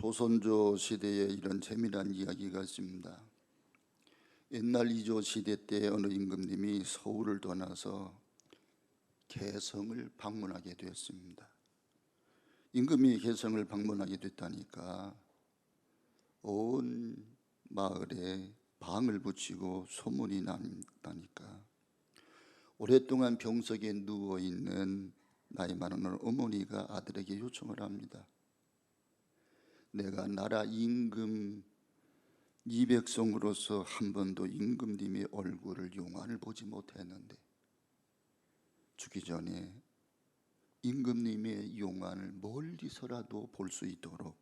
조선조 시대에 이런 재미난 이야기가 있습니다. 옛날 이조 시대 때 어느 임금님이 서울을 떠나서 개성을 방문하게 되었습니다. 임금이 개성을 방문하게 됐다니까 온 마을에 방을 붙이고 소문이 난다니까 오랫동안 병석에 누워있는 나이 많은 어머니가 아들에게 요청을 합니다. 내가 나라 임금 200성으로서 한 번도 임금님의 얼굴을 용안을 보지 못했는데 죽기 전에 임금님의 용안을 멀리서라도 볼 수 있도록,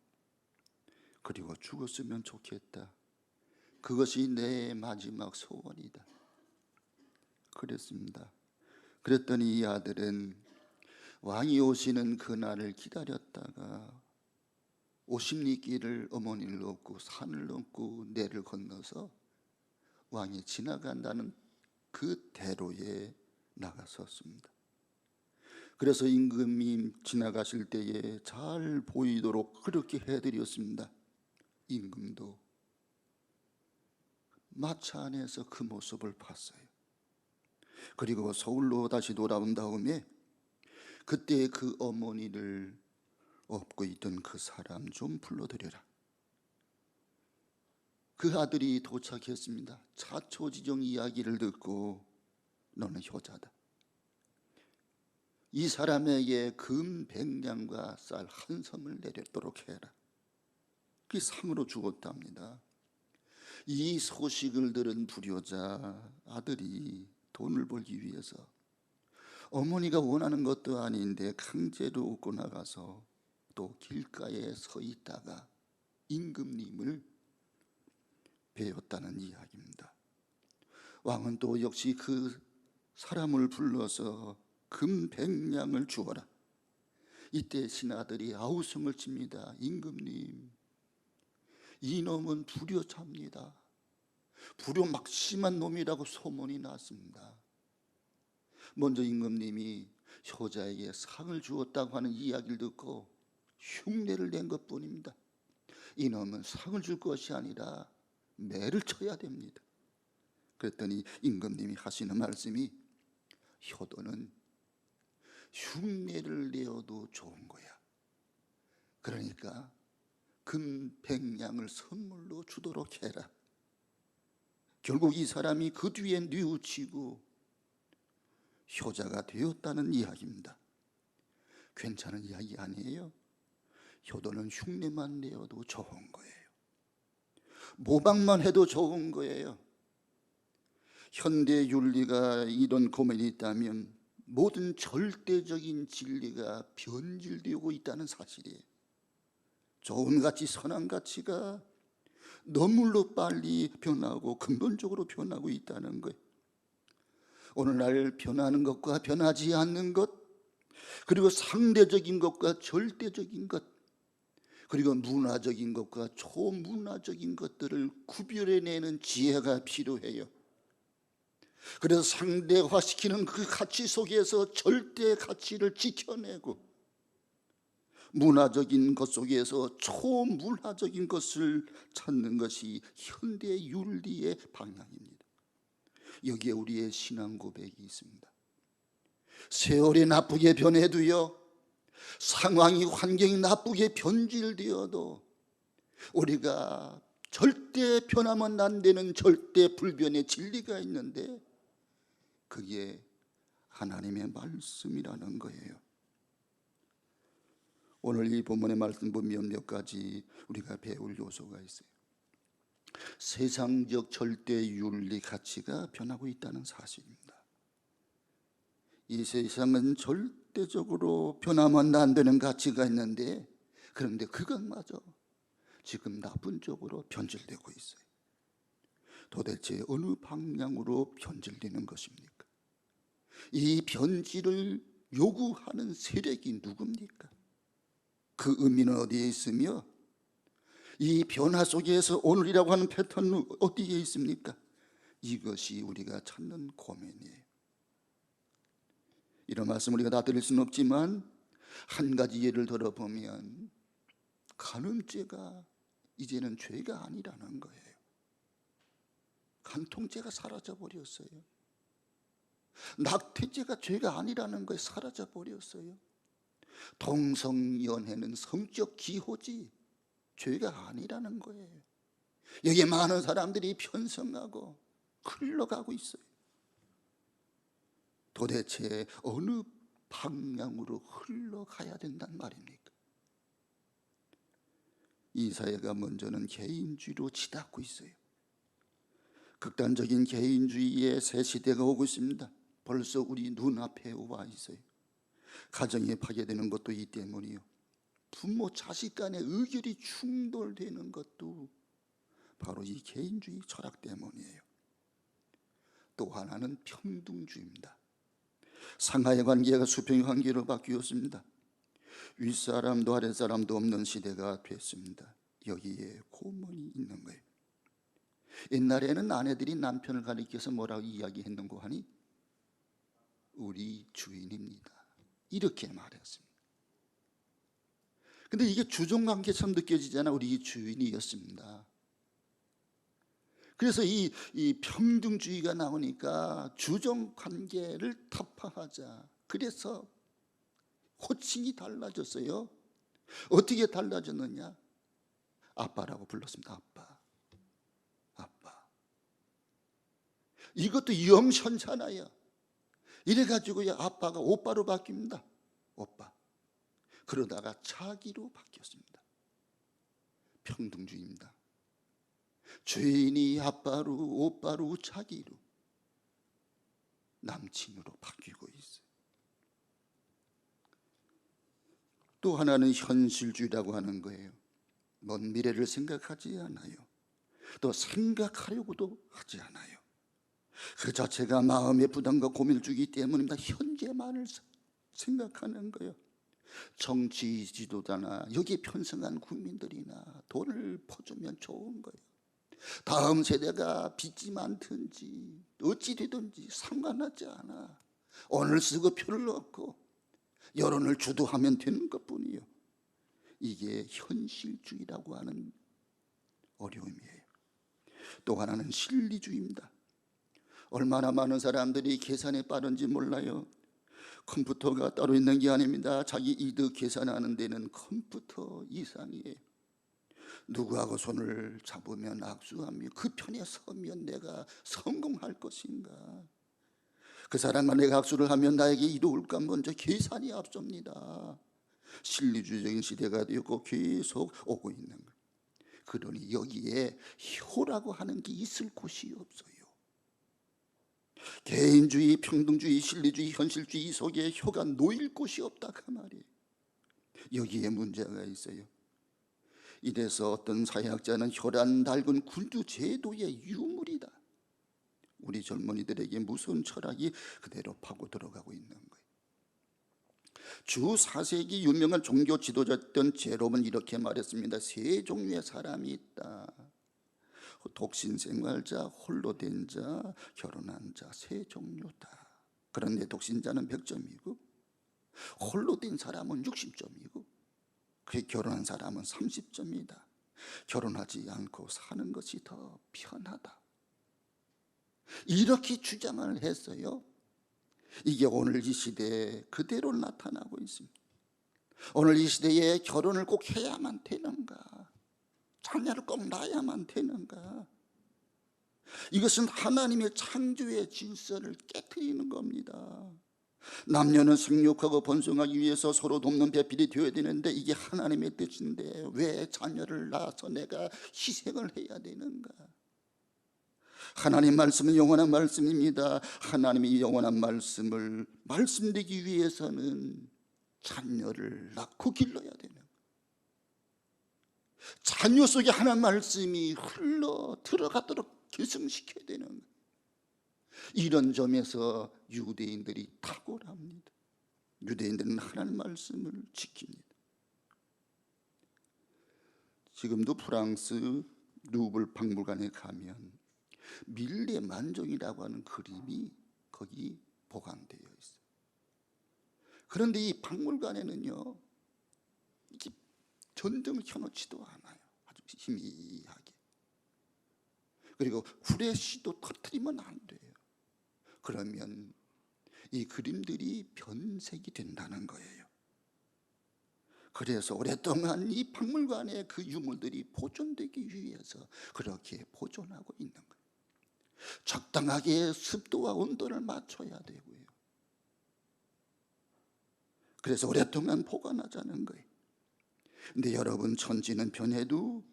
그리고 죽었으면 좋겠다. 그것이 내 마지막 소원이다. 그랬습니다. 그랬더니 이 아들은 왕이 오시는 그날을 기다렸다가 50리 길을 어머니를 얻고 산을 넘고 내를 건너서 왕이 지나간다는 그 대로에 나갔었습니다. 그래서 임금이 지나가실 때에 잘 보이도록 그렇게 해드렸습니다. 임금도 마차 안에서 그 모습을 봤어요. 그리고 서울로 다시 돌아온 다음에 그때 그 어머니를 업고 있던 그 사람 좀 불러들여라. 그 아들이 도착했습니다. 차초지종 이야기를 듣고 너는 효자다. 이 사람에게 금 100냥과 쌀 한 섬을 내렸도록 해라. 그 상으로 주었답니다. 이 소식을 들은 불효자 아들이 돈을 벌기 위해서 어머니가 원하는 것도 아닌데 강제로 얻고 나가서 또 길가에 서 있다가 임금님을 배웠다는 이야기입니다. 왕은 또 역시 그 사람을 불러서 금 100냥을 주어라. 이때 신하들이 아우성을 칩니다. 임금님, 이놈은 불효자입니다. 불효 막심한 놈이라고 소문이 났습니다. 먼저 임금님이 효자에게 상을 주었다고 하는 이야기를 듣고 흉내를 낸 것뿐입니다. 이놈은 상을 줄 것이 아니라 매를 쳐야 됩니다. 그랬더니 임금님이 하시는 말씀이 효도는 흉내를 내어도 좋은 거야. 그러니까 금 100냥을 선물로 주도록 해라. 결국 이 사람이 그 뒤에 뉘우치고 효자가 되었다는 이야기입니다. 괜찮은 이야기 아니에요? 효도는 흉내만 내어도 좋은 거예요. 모방만 해도 좋은 거예요. 현대 윤리가 이런 고민이 있다면 모든 절대적인 진리가 변질되고 있다는 사실이에요. 좋은 가치, 선한 가치가 너무나 빨리 변하고 근본적으로 변하고 있다는 거예요. 오늘날 변하는 것과 변하지 않는 것, 그리고 상대적인 것과 절대적인 것, 그리고 문화적인 것과 초문화적인 것들을 구별해내는 지혜가 필요해요. 그래서 상대화시키는 그 가치 속에서 절대 가치를 지켜내고 문화적인 것 속에서 초문화적인 것을 찾는 것이 현대 윤리의 방향입니다. 여기에 우리의 신앙 고백이 있습니다. 세월이 나쁘게 변해도요, 상황이 환경이 나쁘게 변질되어도 우리가 절대 변하면 안 되는 절대 불변의 진리가 있는데 그게 하나님의 말씀이라는 거예요. 오늘 이 본문의 말씀 보면 몇 가지 우리가 배울 요소가 있어요. 세상적 절대 윤리 가치가 변하고 있다는 사실입니다. 이 세상은 절대적으로 변하면 안 되는 가치가 있는데 그런데 그것마저 지금 나쁜 쪽으로 변질되고 있어요. 도대체 어느 방향으로 변질되는 것입니까? 이 변질을 요구하는 세력이 누굽니까? 그 의미는 어디에 있으며 이 변화 속에서 오늘이라고 하는 패턴은 어디에 있습니까? 이것이 우리가 찾는 고민이에요. 이런 말씀 우리가 다 드릴 수는 없지만 한 가지 예를 들어보면 간음죄가 이제는 죄가 아니라는 거예요. 간통죄가 사라져 버렸어요. 낙태죄가 죄가 아니라는 거에 사라져 버렸어요. 동성연애는 성적 기호지 죄가 아니라는 거예요. 여기에 많은 사람들이 편성하고 흘러가고 있어요. 도대체 어느 방향으로 흘러가야 된단 말입니까? 이 사회가 먼저는 개인주의로 치닫고 있어요. 극단적인 개인주의의 새 시대가 오고 있습니다. 벌써 우리 눈앞에 와 있어요. 가정이 파괴되는 것도 이 때문이요. 부모 자식 간의 의견이 충돌되는 것도 바로 이 개인주의 철학 때문이에요. 또 하나는 평등주의입니다. 상하의 관계가 수평의 관계로 바뀌었습니다. 윗사람도 아랫사람도 없는 시대가 됐습니다. 여기에 고문이 있는 거예요. 옛날에는 아내들이 남편을 가리켜서 뭐라고 이야기했는고 하니 우리 주인입니다, 이렇게 말했습니다. 근데 이게 주종관계처럼 느껴지잖아. 우리 주인이었습니다. 그래서 이 평등주의가 나오니까 주종관계를 타파하자. 그래서 호칭이 달라졌어요. 어떻게 달라졌느냐? 아빠라고 불렀습니다. 아빠. 이것도 영천잖아요. 이래가지고 아빠가 오빠로 바뀝니다. 오빠. 그러다가 자기로 바뀌었습니다. 평등주의입니다. 죄인이 아빠로, 오빠로, 자기로, 남친으로 바뀌고 있어요. 또 하나는 현실주의라고 하는 거예요. 먼 미래를 생각하지 않아요. 또 생각하려고도 하지 않아요. 그 자체가 마음의 부담과 고민을 주기 때문입니다. 현재만을 생각하는 거예요. 정치 지도자나 여기 편성한 국민들이나 돈을 퍼주면 좋은 거예요. 다음 세대가 빚이 많든지 어찌 되든지 상관하지 않아. 오늘 쓰고 표를 넣고 여론을 주도하면 되는 것뿐이에요. 이게 현실주의라고 하는 어려움이에요. 또 하나는 실리주의입니다. 얼마나 많은 사람들이 계산에 빠른지 몰라요. 컴퓨터가 따로 있는 게 아닙니다. 자기 이득 계산하는 데는 컴퓨터 이상이에요. 누구하고 손을 잡으면 악수하며 그 편에 서면 내가 성공할 것인가, 그 사람과 내가 악수를 하면 나에게 이로울까, 먼저 계산이 앞섭니다. 실리주의적인 시대가 되었고 계속 오고 있는 거예요. 그러니 여기에 효라고 하는 게 있을 곳이 없어요. 개인주의, 평등주의, 실리주의, 현실주의 속에 효가 놓일 곳이 없다 그 말이에요. 여기에 문제가 있어요. 이래서 어떤 사회학자는 효란 낡은 군주 제도의 유물이다. 우리 젊은이들에게 무서운 철학이 그대로 파고 들어가고 있는 거예요. 주 4세기 유명한 종교 지도자였던 제롬은 이렇게 말했습니다. 세 종류의 사람이 있다. 독신생활자, 홀로 된 자, 결혼한 자, 세 종류다. 그런데 독신자는 100점이고 홀로 된 사람은 60점이고 결혼한 사람은 30점이다. 결혼하지 않고 사는 것이 더 편하다. 이렇게 주장을 했어요. 이게 오늘 이 시대에 그대로 나타나고 있습니다. 오늘 이 시대에 결혼을 꼭 해야만 되는가? 자녀를 꼭 낳아야만 되는가? 이것은 하나님의 창조의 질서를 깨트리는 겁니다. 남녀는 생육하고 번성하기 위해서 서로 돕는 배필이 되어야 되는데 이게 하나님의 뜻인데 왜 자녀를 낳아서 내가 희생을 해야 되는가? 하나님 말씀은 영원한 말씀입니다. 하나님이 영원한 말씀을 말씀되기 위해서는 자녀를 낳고 길러야 되는 거예요. 자녀 속에 하나님 말씀이 흘러 들어가도록 계승시켜야 되는 거예요. 이런 점에서 유대인들이 탁월합니다. 유대인들은 하나님 말씀을 지킵니다. 지금도 프랑스 루브르 박물관에 가면 밀레 만종이라고 하는 그림이 거기 보관되어 있어요. 그런데 이 박물관에는요, 이게 전등을 켜놓지도 않아요. 아주 희미하게. 그리고 후레쉬도 터뜨리면 안 돼요. 그러면 이 그림들이 변색이 된다는 거예요. 그래서 오랫동안 이 박물관의 그 유물들이 보존되기 위해서 그렇게 보존하고 있는 거예요. 적당하게 습도와 온도를 맞춰야 되고요. 그래서 오랫동안 보관하자는 거예요. 근데 여러분, 천지는 변해도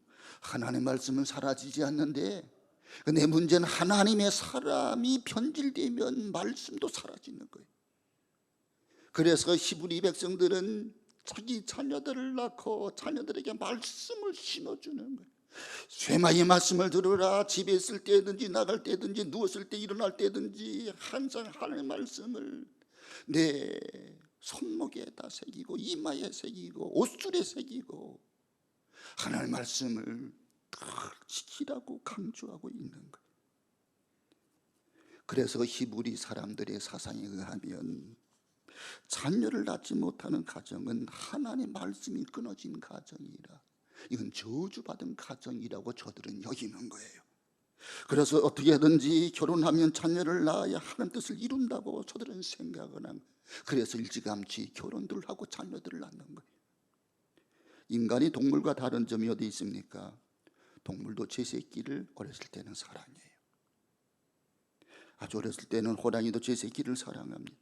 하나님의 말씀은 사라지지 않는데, 근데 문제는 하나님의 사람이 변질되면 말씀도 사라지는 거예요. 그래서 히브리 백성들은 자기 자녀들을 낳고 자녀들에게 말씀을 심어주는 거예요. 쇠마의 말씀을 들으라. 집에 있을 때든지 나갈 때든지 누웠을 때 일어날 때든지 항상 하나님의 말씀을 내 손목에다 새기고 이마에 새기고 옷줄에 새기고 하나님의 말씀을 늘 지키라고 강조하고 있는 거예요. 그래서 히브리 사람들의 사상에 의하면 자녀를 낳지 못하는 가정은 하나님의 말씀이 끊어진 가정이라, 이건 저주받은 가정이라고 저들은 여기는 거예요. 그래서 어떻게든지 결혼하면 자녀를 낳아야 하나님 뜻을 이룬다고 저들은 생각을 한 거예요. 그래서 일찌감치 결혼들을 하고 자녀들을 낳는 거예요. 인간이 동물과 다른 점이 어디 있습니까? 동물도 제 새끼를 어렸을 때는 사랑해요. 아주 어렸을 때는 호랑이도 제 새끼를 사랑합니다.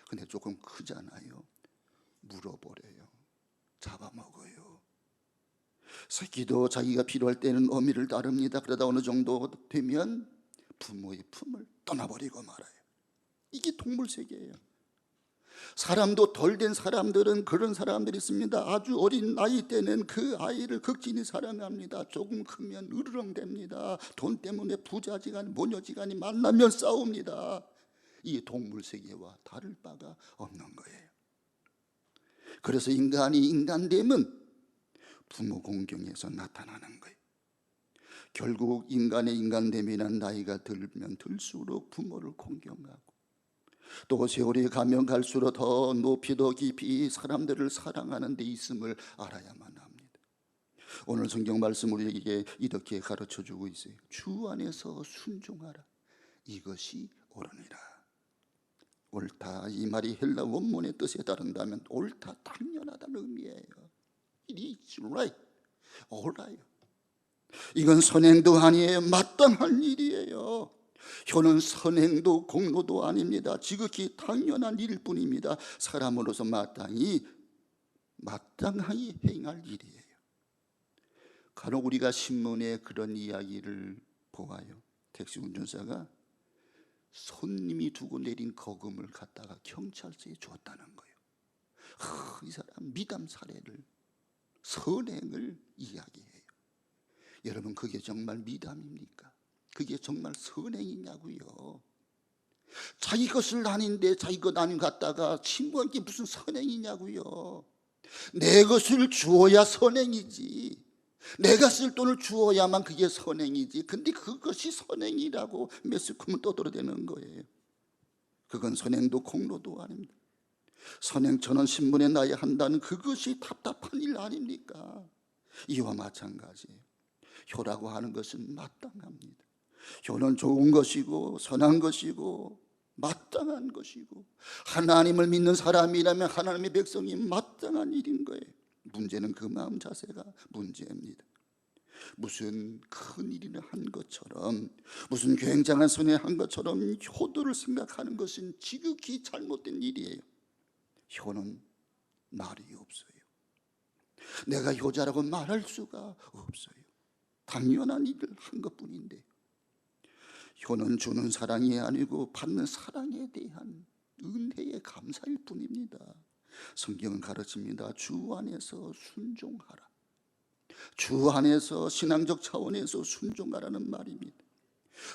근데 조금 크잖아요. 물어버려요. 잡아먹어요. 새끼도 자기가 필요할 때는 어미를 따릅니다. 그러다 어느 정도 되면 부모의 품을 떠나버리고 말아요. 이게 동물 세계예요. 사람도 덜 된 사람들은 그런 사람들이 있습니다. 아주 어린 나이 때는 그 아이를 극진히 사랑합니다. 조금 크면 으르렁댑니다. 돈 때문에 부자지간이 모녀지간이 만나면 싸웁니다. 이 동물 세계와 다를 바가 없는 거예요. 그래서 인간이 인간됨은 부모 공경에서 나타나는 거예요. 결국 인간의 인간됨이란 나이가 들면 들수록 부모를 공경하고, 또 세월이 가면 갈수록 더 높이 더 깊이 사람들을 사랑하는 데 있음을 알아야만 합니다. 오늘 성경 말씀 우리에게 이렇게 가르쳐주고 있어요. 주 안에서 순종하라. 이것이 옳으니라. 옳다, 이 말이 헬라 원문의 뜻에 따른다면 옳다, 당연하다는 의미예요. It is right, 옳아요. 이건 선행도 아니에요. 마땅한 일이에요. 효는 선행도 공로도 아닙니다. 지극히 당연한 일일 뿐입니다. 사람으로서 마땅히 행할 일이에요. 간혹 우리가 신문에 그런 이야기를 보아요. 택시 운전사가 손님이 두고 내린 거금을 갖다가 경찰서에 줬다는 거예요. 이 사람 미담 사례를, 선행을 이야기해요. 여러분, 그게 정말 미담입니까? 그게 정말 선행이냐고요. 자기 것을 아닌데 자기 것 아닌 갖다가 친구한테 무슨 선행이냐고요. 내 것을 주어야 선행이지, 내가 쓸 돈을 주어야만 그게 선행이지. 근데 그것이 선행이라고 매스컴은 떠들어대는 거예요. 그건 선행도 공로도 아닙니다. 선행천원 신문에 나야 한다는 그것이 답답한 일 아닙니까? 이와 마찬가지예요. 효라고 하는 것은 마땅합니다. 효는 좋은 것이고 선한 것이고 마땅한 것이고, 하나님을 믿는 사람이라면 하나님의 백성이 마땅한 일인 거예요. 문제는 그 마음 자세가 문제입니다. 무슨 큰 일을 한 것처럼, 무슨 굉장한 선행을 한 것처럼 효도를 생각하는 것은 지극히 잘못된 일이에요. 효는 말이 없어요. 내가 효자라고 말할 수가 없어요. 당연한 일을 한 것뿐인데, 효는 주는 사랑이 아니고 받는 사랑에 대한 은혜의 감사일 뿐입니다. 성경은 가르칩니다. 주 안에서 순종하라. 주 안에서 신앙적 차원에서 순종하라는 말입니다.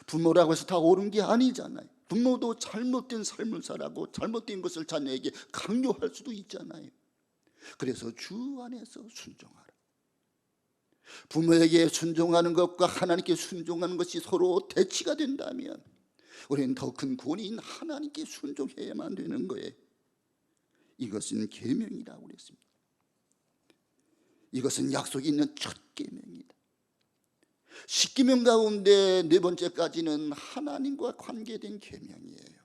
부모라고 해서 다 옳은 게 아니잖아요. 부모도 잘못된 삶을 살아고 잘못된 것을 자녀에게 강요할 수도 있잖아요. 그래서 주 안에서 순종하라. 부모에게 순종하는 것과 하나님께 순종하는 것이 서로 대치가 된다면 우리는 더 큰 권위인 하나님께 순종해야만 되는 거예요. 이것은 계명이라고 그랬습니다. 이것은 약속이 있는 첫 계명이다. 10계명 가운데 네 번째까지는 하나님과 관계된 계명이에요.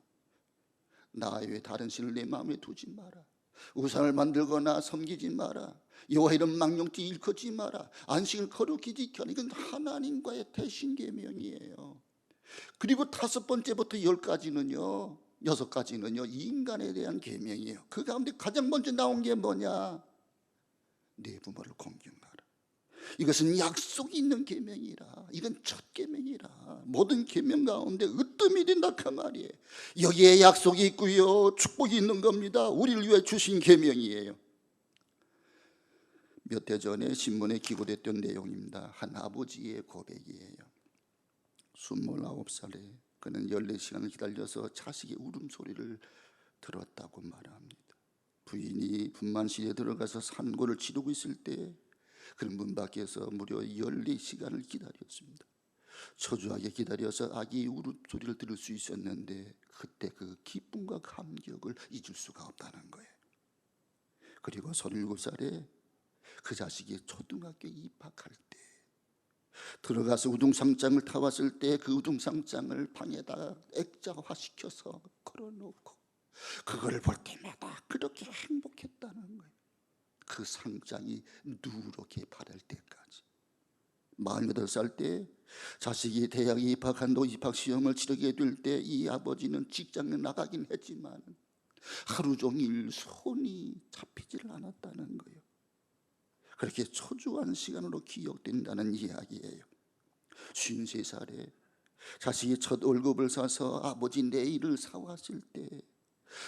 나 외에 다른 신을 내 마음에 두지 마라. 우상을 만들거나 섬기지 마라. 여호와 이름 망령되이 일컫지 마라. 안식을 거룩히 지켜라. 이건 하나님과의 대신 계명이에요. 그리고 5번째부터 10까지는요, 6가지는요 인간에 대한 계명이에요. 그 가운데 가장 먼저 나온 게 뭐냐? 네 부모를 공경하라. 이것은 약속이 있는 계명이라. 이건 첫 계명이라. 모든 계명 가운데 으뜸이 된다 그 말이에요. 여기에 약속이 있고요, 축복이 있는 겁니다. 우리를 위해 주신 계명이에요. 몇 해 전에 신문에 기고됐던 내용입니다. 한 아버지의 고백이에요. 29살에 그는 14시간을 기다려서 자식의 울음소리를 들었다고 말합니다. 부인이 분만실에 들어가서 산고를 치르고 있을 때 그는 문 밖에서 무려 14시간을 기다렸습니다. 초조하게 기다려서 아기의 울음소리를 들을 수 있었는데 그때 그 기쁨과 감격을 잊을 수가 없다는 거예요. 그리고 37살에 그 자식이 초등학교에 입학할 때 들어가서 우등상장을 타왔을 때 그 우등상장을 방에다 액자화시켜서 걸어놓고 그걸 볼 때마다 그렇게 행복했다는 거예요. 그 상장이 누렇게 바랄 때까지. 48살 때 자식이 대학에 입학한다고 입학시험을 치르게 될 때 이 아버지는 직장에 나가긴 했지만 하루 종일 손이 잡히질 않았다는 거예요. 그렇게 초조한 시간으로 기억된다는 이야기예요. 53살에 자식이 첫 월급을 사서 아버지 내일을 사왔을 때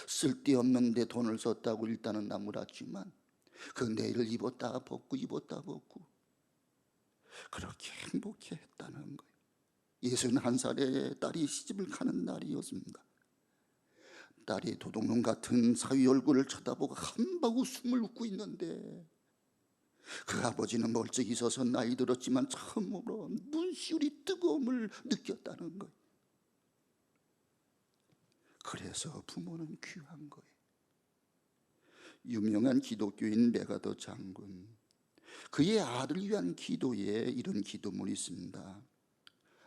쓸데없는데 돈을 썼다고 일단은 나무랐지만 그 내일을 입었다 벗고 그렇게 행복해 했다는 거예요. 61살에 딸이 시집을 가는 날이었습니다. 딸이 도둑놈 같은 사위 얼굴을 쳐다보고 한바구 웃음을 웃고 있는데 그 아버지는 멀쩡히 서서 나이 들었지만 처음으로 눈시울이 뜨거움을 느꼈다는 거예요. 그래서 부모는 귀한 거예요. 유명한 기독교인 메가더 장군, 그의 아들을 위한 기도에 이런 기도문이 있습니다.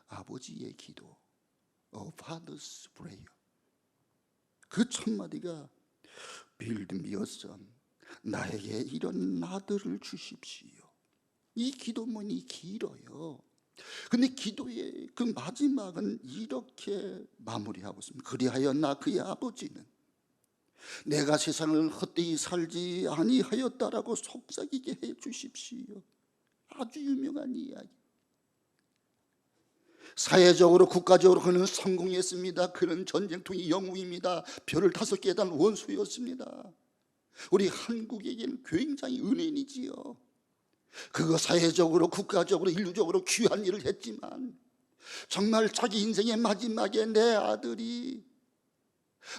아버지의 기도, A Father's Prayer. 그 첫 마디가 Build me a son, 나에게 이런 아들을 주십시오. 이 기도문이 길어요. 근데 기도의 그 마지막은 이렇게 마무리하고 있습니다. 그리하여 나 그의 아버지는 내가 세상을 헛되이 살지 아니하였다라고 속삭이게 해 주십시오. 아주 유명한 이야기. 사회적으로 국가적으로 그는 성공했습니다. 그는 전쟁통의 영웅입니다. 별을 5개에 단 원수였습니다. 우리 한국에게는 굉장히 은인이지요. 그거 사회적으로 국가적으로 인류적으로 귀한 일을 했지만 정말 자기 인생의 마지막에 내 아들이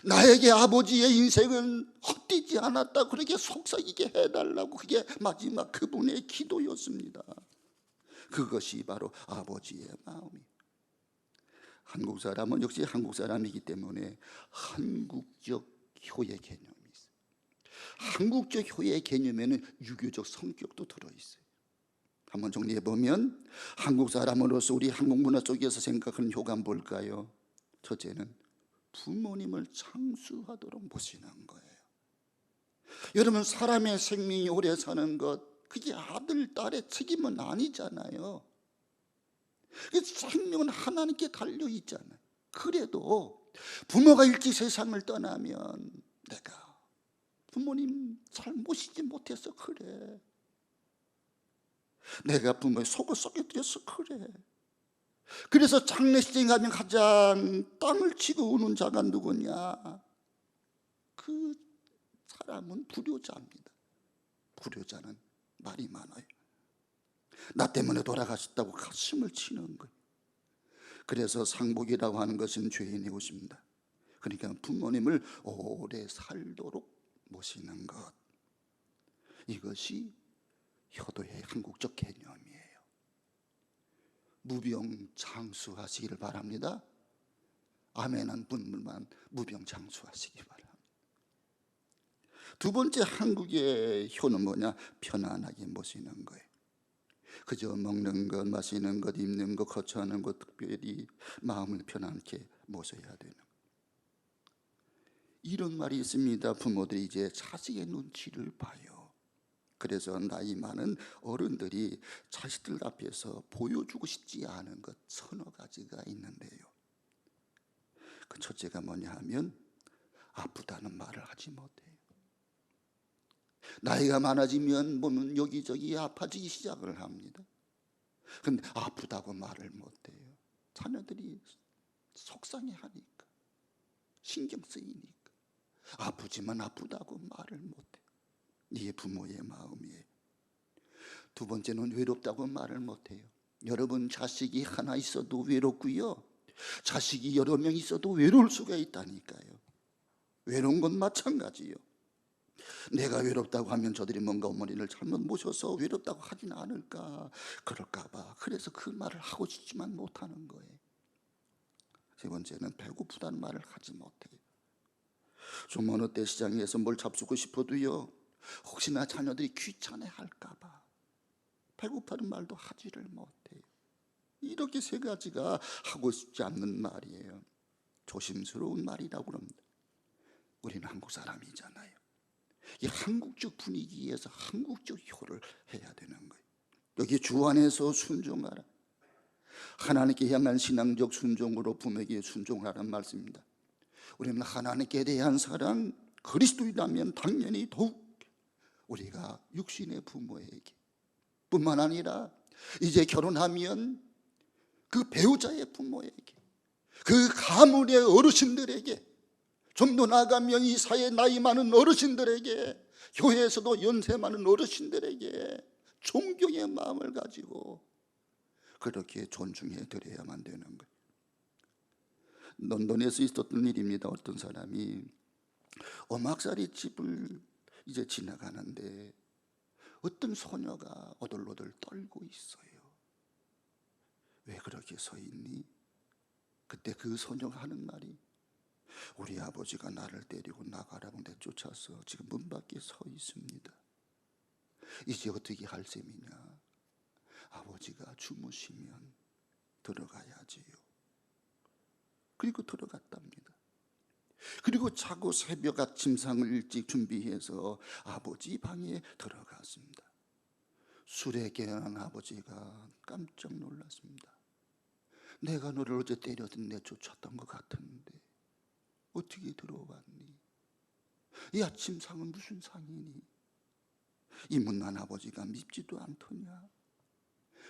나에게 아버지의 인생은 헛되지 않았다 그렇게 속삭이게 해달라고, 그게 마지막 그분의 기도였습니다. 그것이 바로 아버지의 마음이에요. 한국 사람은 역시 한국 사람이기 때문에 한국적 효의 개념이 있어요. 한국적 효의 개념에는 유교적 성격도 들어있어요. 한번 정리해보면 한국 사람으로서 우리 한국 문화 속에서 생각하는 효가 뭘까요? 첫째는 부모님을 장수하도록 모시는 거예요. 여러분, 사람의 생명이 오래 사는 것, 그게 아들, 딸의 책임은 아니잖아요. 생명은 하나님께 달려있잖아요. 그래도 부모가 일찍 세상을 떠나면 내가 부모님 잘 모시지 못해서 그래, 내가 부모의 속을 썩여드려서 그래. 그래서 장례식장에 가면 가장 땅을 치고 우는 자가 누구냐? 그 사람은 불효자입니다. 불효자는 말이 많아요. 나 때문에 돌아가셨다고 가슴을 치는 거예요. 그래서 상복이라고 하는 것은 죄인의 옷입니다. 그러니까 부모님을 오래 살도록 모시는 것, 이것이 효도의 한국적 개념이에요. 무병장수하시기를 바랍니다. 아멘한 분들만 무병장수하시기 바랍니다. 두 번째 한국의 효는 뭐냐? 편안하게 모시는 거예요. 그저 먹는 것, 마시는 것, 입는 것, 거처하는 것, 특별히 마음을 편안하게 모셔야 되는 거예요. 이런 말이 있습니다. 부모들이 이제 자식의 눈치를 봐요. 그래서 나이 많은 어른들이 자식들 앞에서 보여주고 싶지 않은 것 서너 가지가 있는데요. 그 첫째가 뭐냐 하면 아프다는 말을 하지 못해요. 나이가 많아지면 몸은 여기저기 아파지기 시작을 합니다. 근데 아프다고 말을 못해요. 자녀들이 속상해하니까, 신경 쓰이니까. 아프지만 아프다고 말을 못해요. 이게 부모의 마음이에요. 두 번째는 외롭다고 말을 못해요. 여러분, 자식이 하나 있어도 외롭고요, 자식이 여러 명 있어도 외로울 수가 있다니까요. 외로운 건 마찬가지요. 내가 외롭다고 하면 저들이 뭔가 어머니를 잘못 모셔서 외롭다고 하진 않을까, 그럴까 봐. 그래서 그 말을 하고 싶지만 못하는 거예요. 세 번째는 배고프다는 말을 하지 못해요. 좀 어느 때 시장에서 뭘 잡수고 싶어도요, 혹시나 자녀들이 귀찮아할까 봐 배고파는 말도 하지를 못해요. 이렇게 세 가지가 하고 싶지 않는 말이에요. 조심스러운 말이라고 합니다. 우리는 한국 사람이잖아요. 이 한국적 분위기에서 한국적 효를 해야 되는 거예요. 여기 주 안에서 순종하라. 하나님께 향한 신앙적 순종으로 부모에게 순종하라는 말씀입니다. 우리는 하나님께 대한 사랑, 그리스도이라면 당연히 더욱 우리가 육신의 부모에게 뿐만 아니라 이제 결혼하면 그 배우자의 부모에게, 그 가문의 어르신들에게, 좀 더 나아가면 이 사회 나이 많은 어르신들에게, 교회에서도 연세 많은 어르신들에게 존경의 마음을 가지고 그렇게 존중해 드려야만 되는 거예요. 런던에서 있었던 일입니다. 어떤 사람이 오막살이 집을 이제 지나가는데 어떤 소녀가 오들오들 떨고 있어요. 왜 그렇게 서 있니? 그때 그 소녀가 하는 말이, 우리 아버지가 나를 때리고 나가라고 내쫓아서 지금 문 밖에 서 있습니다. 이제 어떻게 할 셈이냐? 아버지가 주무시면 들어가야지요. 그리고 들어갔답니다. 그리고 자고 새벽 아침상을 일찍 준비해서 아버지 방에 들어갔습니다. 술에 깨어난 아버지가 깜짝 놀랐습니다. 내가 너를 어제 때려든 내쫓았던 것 같은데 어떻게 들어왔니? 이 아침상은 무슨 상이니? 이 못난 아버지가 밉지도 않더냐?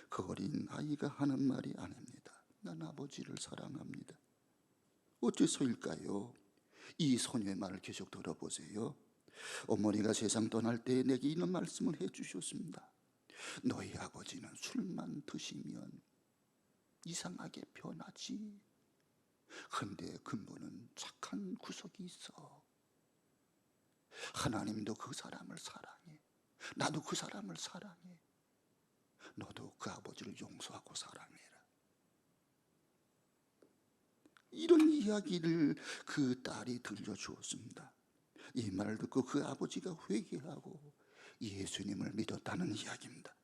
그 어린 아이가 하는 말이 아닙니다. 난 아버지를 사랑합니다. 어째서일까요? 이 소녀의 말을 계속 들어보세요. 어머니가 세상 떠날 때 내게 이런 말씀을 해주셨습니다. 너희 아버지는 술만 드시면 이상하게 변하지. 근데 근본은 착한 구석이 있어. 하나님도 그 사람을 사랑해. 나도 그 사람을 사랑해. 너도 그 아버지를 용서하고 사랑해라. 이런 이야기를 그 딸이 들려주었습니다. 이 말을 듣고 그 아버지가 회개하고 예수님을 믿었다는 이야기입니다.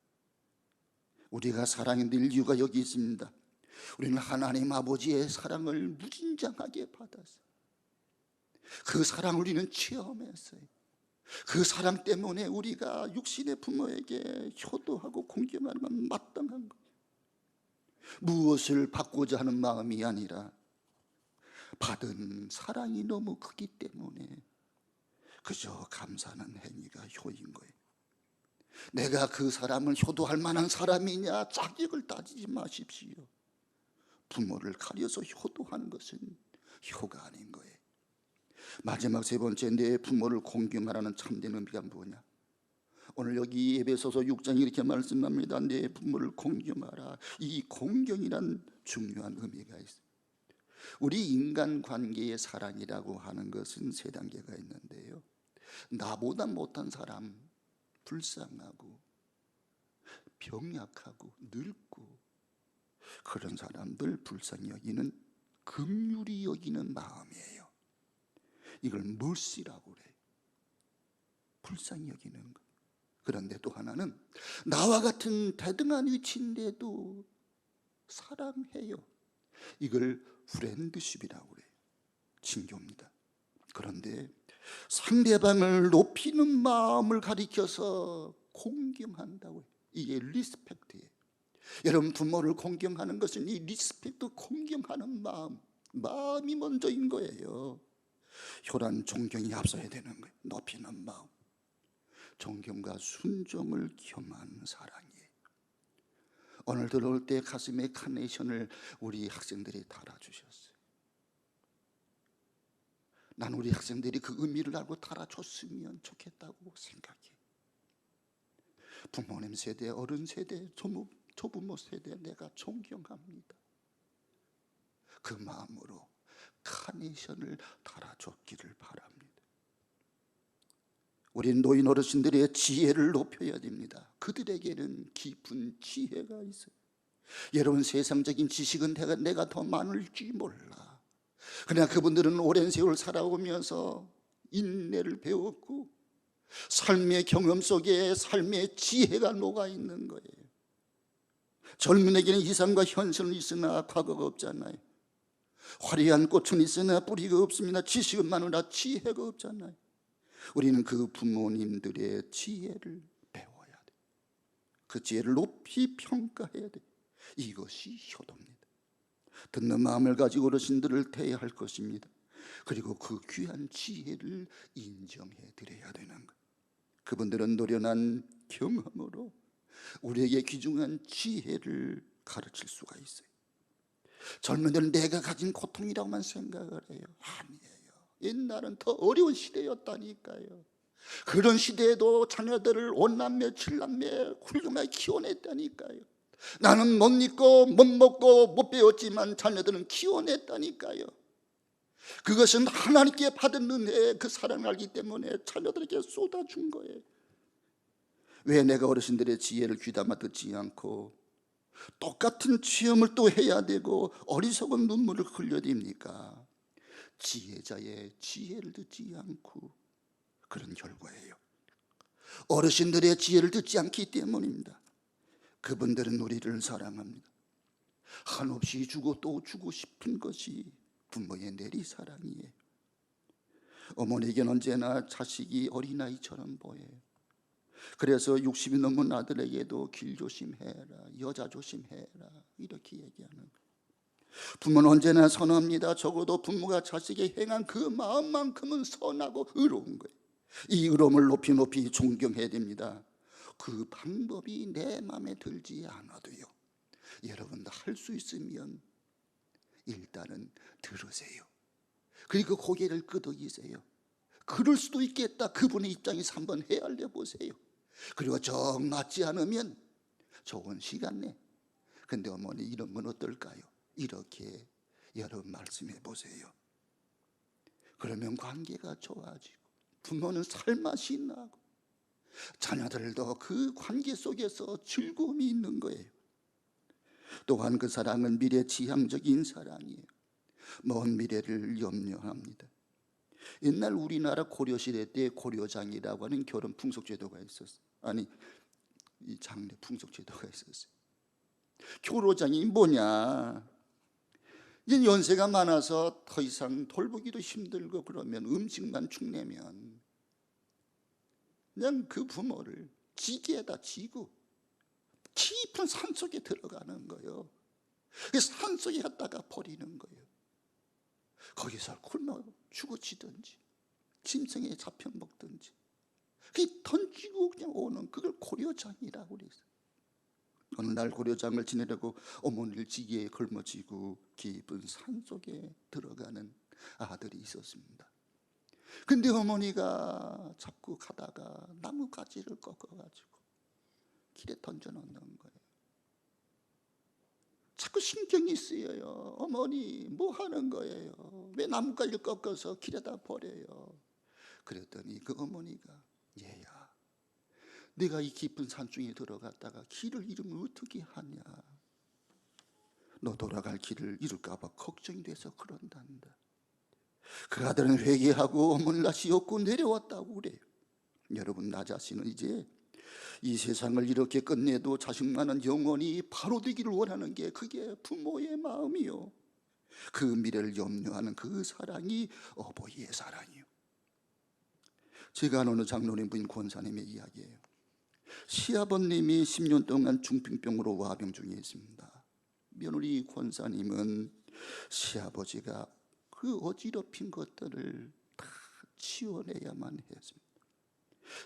우리가 사랑이 늘 이유가 여기 있습니다. 우리는 하나님 아버지의 사랑을 무진장하게 받아서 그 사랑을 우리는 체험했어요. 그 사랑 때문에 우리가 육신의 부모에게 효도하고 공경하는 건 마땅한 거예요. 무엇을 받고자 하는 마음이 아니라 받은 사랑이 너무 크기 때문에 그저 감사하는 행위가 효인 거예요. 내가 그 사람을 효도할 만한 사람이냐, 자격을 따지지 마십시오. 부모를 가려서 효도하는 것은 효가 아닌 거예요. 마지막 세 번째, 내 부모를 공경하라는 참된 의미가 뭐냐? 오늘 여기 에베소서 6장이 이렇게 말씀합니다. 내 부모를 공경하라. 이 공경이란 중요한 의미가 있어요. 우리 인간관계의 사랑이라고 하는 것은 세 단계가 있는데요, 나보다 못한 사람, 불쌍하고 병약하고 늙고 그런 사람들 불쌍히 여기는, 긍휼히 여기는 마음이에요. 이걸 mercy라고 그래요. 불쌍히 여기는 거예요. 그런데 또 하나는 나와 같은 대등한 위치인데도 사랑해요. 이걸 프렌드십이라고 그래요. 친교입니다. 그런데 상대방을 높이는 마음을 가리켜서 공경한다고 해요. 이게 리스펙트예요. 여러분, 부모를 공경하는 것은 이 리스펙트, 공경하는 마음이 먼저인 거예요. 효란 존경이 앞서야 되는 거예요. 높이는 마음, 존경과 순종을 겸한 사랑이에요. 오늘 들어올 때 가슴에 카네이션을 우리 학생들이 달아주셨어요. 난 우리 학생들이 그 의미를 알고 달아줬으면 좋겠다고 생각해. 부모님 세대, 어른 세대, 조부모 세대 내가 존경합니다. 그 마음으로 카네이션을 달아줬기를 바랍니다. 우리 노인 어르신들의 지혜를 높여야 됩니다. 그들에게는 깊은 지혜가 있어요. 여러분, 세상적인 지식은 내가 더 많을지 몰라. 그러나 그분들은 오랜 세월 살아오면서 인내를 배웠고 삶의 경험 속에 삶의 지혜가 녹아있는 거예요. 젊은에게는 이상과 현실은 있으나 과거가 없잖아요. 화려한 꽃은 있으나 뿌리가 없습니다. 지식은 많으나 지혜가 없잖아요. 우리는 그 부모님들의 지혜를 배워야 돼. 그 지혜를 높이 평가해야 돼. 이것이 효도입니다. 듣는 마음을 가지고 어르신들을 대해야 할 것입니다. 그리고 그 귀한 지혜를 인정해 드려야 되는 것. 그분들은 노련한 경험으로 우리에게 귀중한 지혜를 가르칠 수가 있어요. 젊은이들은 내가 가진 고통이라고만 생각을 해요. 아니에요. 옛날은 더 어려운 시대였다니까요. 그런 시대에도 자녀들을 5남매 7남매 훌륭하게 키워냈다니까요. 나는 못 읽고 못 먹고 못 배웠지만 자녀들은 키워냈다니까요. 그것은 하나님께 받은 은혜의 그 사랑을 알기 때문에 자녀들에게 쏟아준 거예요. 왜 내가 어르신들의 지혜를 귀담아 듣지 않고 똑같은 체험을 또 해야 되고 어리석은 눈물을 흘려댑니까? 지혜자의 지혜를 듣지 않고 그런 결과예요. 어르신들의 지혜를 듣지 않기 때문입니다. 그분들은 우리를 사랑합니다. 한없이 주고 또 주고 싶은 것이 부모의 내리사랑이에요. 어머니에게는 언제나 자식이 어린아이처럼 보여요. 그래서 60이 넘은 아들에게도 길 조심해라, 여자 조심해라 이렇게 얘기하는 거예요. 부모는 언제나 선합니다. 적어도 부모가 자식에 행한 그 마음만큼은 선하고 의로운 거예요. 이 의로움을 높이 존경해야 됩니다. 그 방법이 내 마음에 들지 않아도요, 여러분도 할 수 있으면 일단은 들으세요. 그리고 고개를 끄덕이세요. 그럴 수도 있겠다. 그분의 입장에서 한번 헤아려 보세요. 그리고 정 맞지 않으면 좋은 시간 내. 근데 어머니 이런 건 어떨까요? 이렇게 여러분 말씀해 보세요. 그러면 관계가 좋아지고 부모는 살맛이 나고 자녀들도 그 관계 속에서 즐거움이 있는 거예요. 또한 그 사랑은 미래지향적인 사랑이에요. 먼 미래를 염려합니다. 옛날 우리나라 고려시대 때 고려장이라고 하는 결혼 풍속제도가 있었어요. 아니, 이 장례 풍속제도가 있었어요. 교로장이 뭐냐, 이제 연세가 많아서 더 이상 돌보기도 힘들고 그러면 음식만 축내면 그냥 그 부모를 지게에다 지고 깊은 산속에 들어가는 거예요. 그 산속에 갔다가 버리는 거예요. 거기서 굶어 죽어지든지 짐승에 잡혀 먹든지 그 던지고 그냥 오는, 그걸 고려장이라고 그랬어요. 어느 날 고려장을 지내려고 어머니를 지게에 걸머쥐고 깊은 산속에 들어가는 아들이 있었습니다. 근데 어머니가 자꾸 가다가 나뭇가지를 꺾어가지고 길에 던져놓는 거예요. 자꾸 신경이 쓰여요. 어머니 뭐 하는 거예요? 왜 나뭇가지를 꺾어서 길에다 버려요? 그랬더니 그 어머니가, 얘야, 네가 이 깊은 산중에 들어갔다가 길을 잃으면 어떻게 하냐? 너 돌아갈 길을 잃을까 봐 걱정이 돼서 그런단다. 그 아들은 회개하고 어머니를 다시 업고 내려왔다고 그래요. 여러분, 나 자신은 이제 이 세상을 이렇게 끝내도 자식만은 영원히 바로 되기를 원하는 게 그게 부모의 마음이요. 그 미래를 염려하는 그 사랑이 어버이의 사랑이요. 제가 아는 어느 장로님 부인 권사님의 이야기예요. 시아버님이 10년 동안 중풍병으로 와병 중에 있습니다. 며느리 권사님은 시아버지가 그 어지럽힌 것들을 다 치워내야만 했습니다.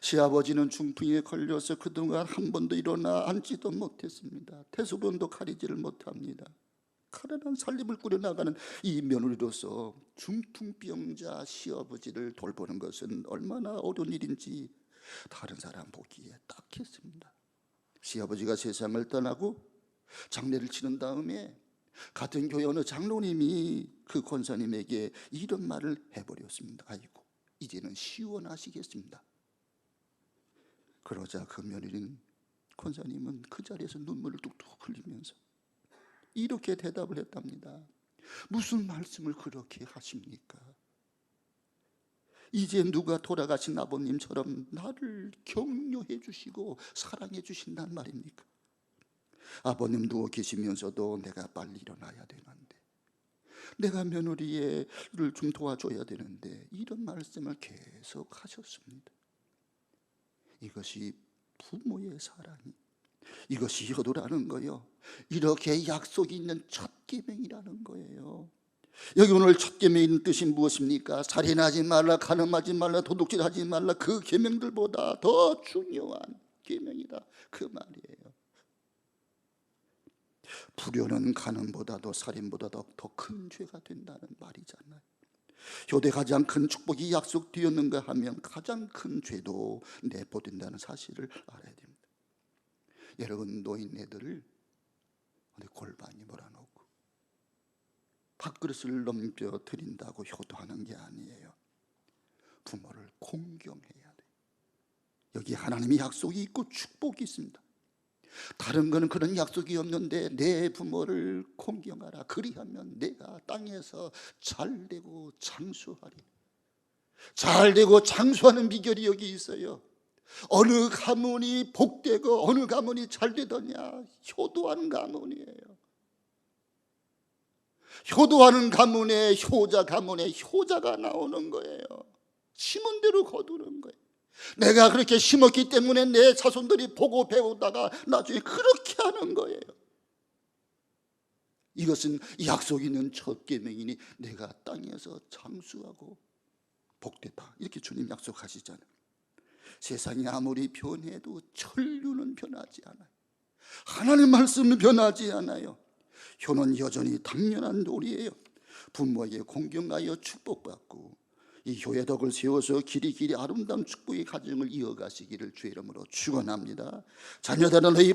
시아버지는 중풍에 걸려서 그동안 한 번도 일어나 앉지도 못했습니다. 태소변도 가리지를 못합니다. 가난한 살림을 꾸려나가는 이 며느리로서 중풍병자 시아버지를 돌보는 것은 얼마나 어려운 일인지 다른 사람 보기에 딱했습니다. 시아버지가 세상을 떠나고 장례를 치른 다음에 같은 교회 어느 장로님이 그 권사님에게 이런 말을 해버렸습니다. 아이고, 이제는 시원하시겠습니다. 그러자 그 며느리는, 권사님은 그 자리에서 눈물을 뚝뚝 흘리면서 이렇게 대답을 했답니다. 무슨 말씀을 그렇게 하십니까? 이제 누가 돌아가신 아버님처럼 나를 격려해 주시고 사랑해 주신단 말입니까? 아버님 누워 계시면서도 내가 빨리 일어나야 되는데, 내가 며느리를 좀 도와줘야 되는데, 이런 말씀을 계속 하셨습니다. 이것이 부모의 사랑이, 이것이 효도라는 거예요. 이렇게 약속이 있는 첫 계명이라는 거예요. 여기 오늘 첫 계명의 뜻이 무엇입니까? 살인하지 말라, 간음하지 말라, 도둑질하지 말라. 그 계명들보다 더 중요한 계명이다, 그 말이에요. 불효는 간음보다도 살인보다도 더 큰 죄가 된다는 말이잖아요. 효대 가장 큰 축복이 약속되었는가 하면 가장 큰 죄도 내포된다는 사실을 알아야 됩니다. 여러분, 노인네들을 어디 골반이 몰아놓고 밥그릇을 넘겨드린다고 효도하는 게 아니에요. 부모를 공경해야 돼요. 여기 하나님의 약속이 있고 축복이 있습니다. 다른 거는 그런 약속이 없는데 내 부모를 공경하라, 그리하면 내가 땅에서 잘되고 장수하리. 잘되고 장수하는 비결이 여기 있어요. 어느 가문이 복되고 어느 가문이 잘되더냐? 효도하는 가문이에요. 효도하는 가문에 효자, 가문에 효자가 나오는 거예요. 심은 대로 거두는 거예요. 내가 그렇게 심었기 때문에 내 자손들이 보고 배우다가 나중에 그렇게 하는 거예요. 이것은 약속 있는 첫 계명이니 내가 땅에서 장수하고 복되다, 이렇게 주님 약속하시잖아요. 세상이 아무리 변해도 천류는 변하지 않아요. 하나님 말씀은 변하지 않아요. 효는 여전히 당연한 도리예요. 부모에게 공경하여 축복받고 이 효의 덕을 세워서 길이 아름다운 축복의 가정을 이어가시기를 주의 이름으로 축원합니다. 자녀들은 너희